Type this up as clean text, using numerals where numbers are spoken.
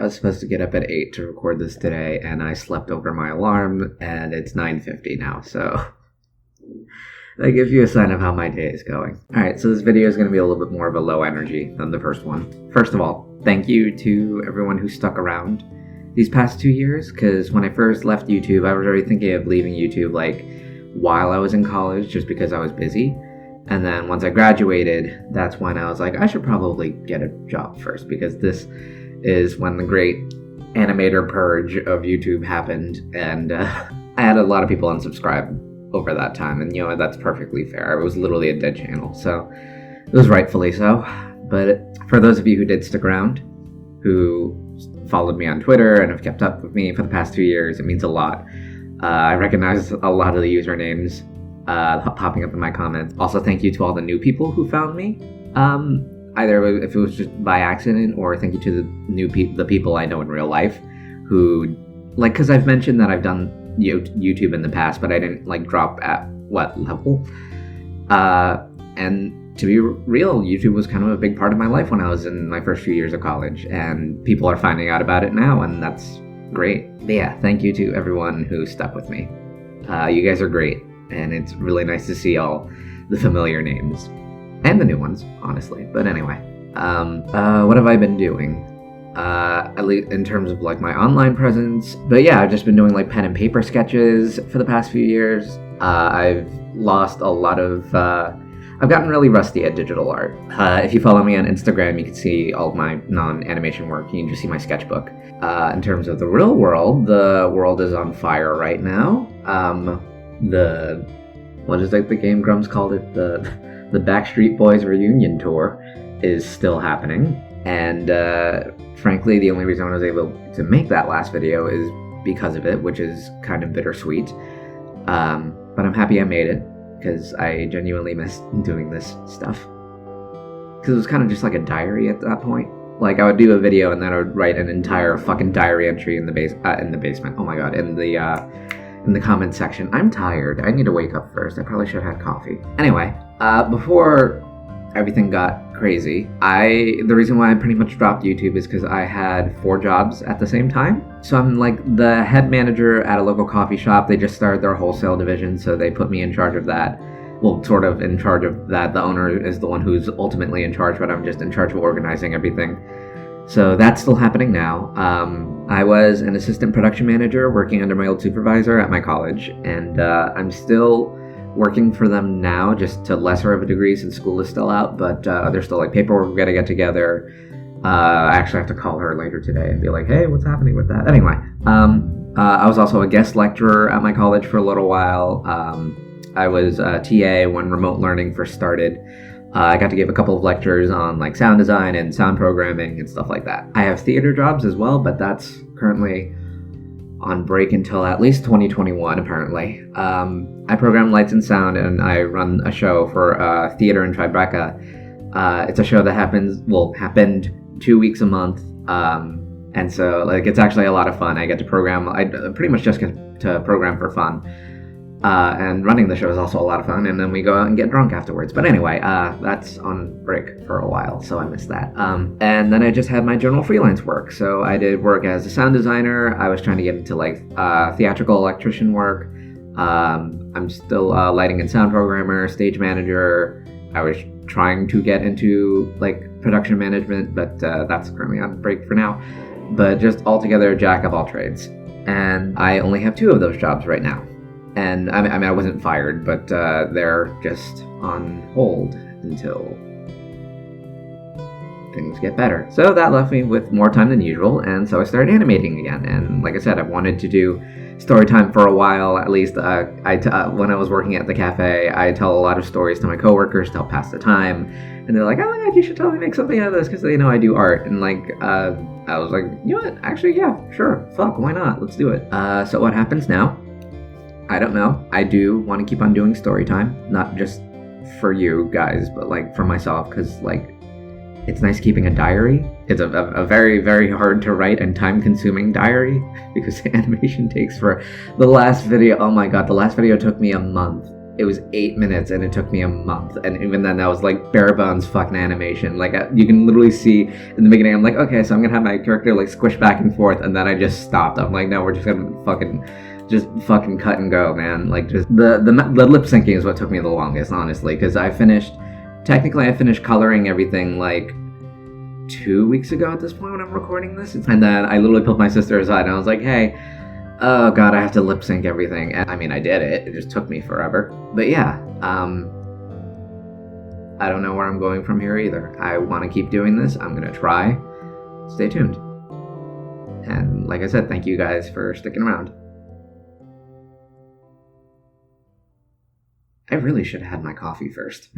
I was supposed to get up at 8 to record this today, and I slept over my alarm, and it's 9:50 now, so that gives you a sign of how my day is going. Alright, so this video is going to be a little bit more of a low energy than the first one. First of all, thank you to everyone who stuck around these past 2 years, because when I first left YouTube, I was already thinking of leaving YouTube, like, while I was in college, just because I was busy. And then once I graduated, that's when I was like, I should probably get a job first, because this is when the great animator purge of YouTube happened, and I had a lot of people unsubscribe over that time, and you know, that's perfectly fair. It was literally a dead channel, so it was rightfully so. But for those of you who did stick around, who followed me on Twitter and have kept up with me for the past 2 years, it means a lot. I recognize a lot of the usernames popping up in my comments. Also, thank you to all the new people who found me. Either if it was just by accident, or thank you to the people I know in real life who, like, because I've mentioned that I've done YouTube in the past, but I didn't like drop at what level. And to be real, YouTube was kind of a big part of my life when I was in my first few years of college, and people are finding out about it now, and that's great. But yeah, thank you to everyone who stuck with me. You guys are great, and it's really nice to see all the familiar names. And the new ones, honestly. But anyway, what have I been doing? At least in terms of like my online presence. But yeah, I've just been doing like pen and paper sketches for the past few years. I've lost a lot of, I've gotten really rusty at digital art. If you follow me on Instagram, you can see all of my non-animation work. You can just see my sketchbook. In terms of the real world, the world is on fire right now. What is like the Game Grumps called it? The Backstreet Boys reunion tour is still happening, and frankly, the only reason I was able to make that last video is because of it, which is kind of bittersweet. But I'm happy I made it, because I genuinely miss doing this stuff. Because it was kind of just like a diary at that point. Like, I would do a video and then I would write an entire fucking diary entry in the basement. Oh my god, in the comments section. I'm tired. I need to wake up first. I probably should have had coffee. Anyway, before everything got crazy, the reason why I pretty much dropped YouTube is because I had 4 jobs at the same time. So I'm like the head manager at a local coffee shop. They just started their wholesale division, so they put me in charge of that. Well, sort of in charge of that. The owner is the one who's ultimately in charge, but I'm just in charge of organizing everything. So that's still happening now. I was an assistant production manager working under my old supervisor at my college, and I'm still working for them now, just to lesser of a degree since school is still out, but there's still like paperwork we gotta get together. I actually have to call her later today and be like, hey, what's happening with that? Anyway, I was also a guest lecturer at my college for a little while. I was a TA when remote learning first started. I got to give a couple of lectures on like sound design and sound programming and stuff like that. I have theater jobs as well, but that's currently on break until at least 2021, apparently. I program lights and sound, and I run a show for theater in Tribeca. It's a show that happened 2 weeks a month, and so like it's actually a lot of fun. I get to program. I pretty much just get to program for fun. And running the show is also a lot of fun, and then we go out and get drunk afterwards. But anyway, that's on break for a while, so I missed that. And then I just had my general freelance work. So I did work as a sound designer. I was trying to get into like theatrical electrician work. I'm still lighting and sound programmer, stage manager. I was trying to get into like production management, but that's currently on break for now. But just altogether, jack of all trades. And I only have 2 of those jobs right now. And I mean, I wasn't fired, but they're just on hold until things get better. So that left me with more time than usual, and so I started animating again. And like I said, I've wanted to do story time for a while. At least when I was working at the cafe, I tell a lot of stories to my coworkers to help pass the time. And they're like, oh my god, you should totally make something out of this, because they know I do art. And like, I was like, you know what, actually, yeah, sure, fuck, why not, let's do it. So what happens now? I don't know. I do want to keep on doing story time, not just for you guys, but like for myself, because like it's nice keeping a diary. It's a very, very hard to write and time-consuming diary, because the animation takes for the last video. Oh my god, the last video took me a month it was 8 minutes and it took me a month, and even then that was like bare bones fucking animation. Like you can literally see in the beginning I'm like, okay, so I'm gonna have my character like squish back and forth, and then I just stopped. I'm like, no, we're just gonna fucking cut and go, man. Like just the lip syncing is what took me the longest, honestly, because I finished coloring everything like 2 weeks ago at this point when I'm recording this, and then I literally pulled my sister aside and I was like, hey, oh god, I have to lip sync everything. And I mean, I did it. It just took me forever. But yeah, I don't know where I'm going from here either. I want to keep doing this. I'm gonna try. Stay tuned. And like I said, thank you guys for sticking around. I really should have had my coffee first.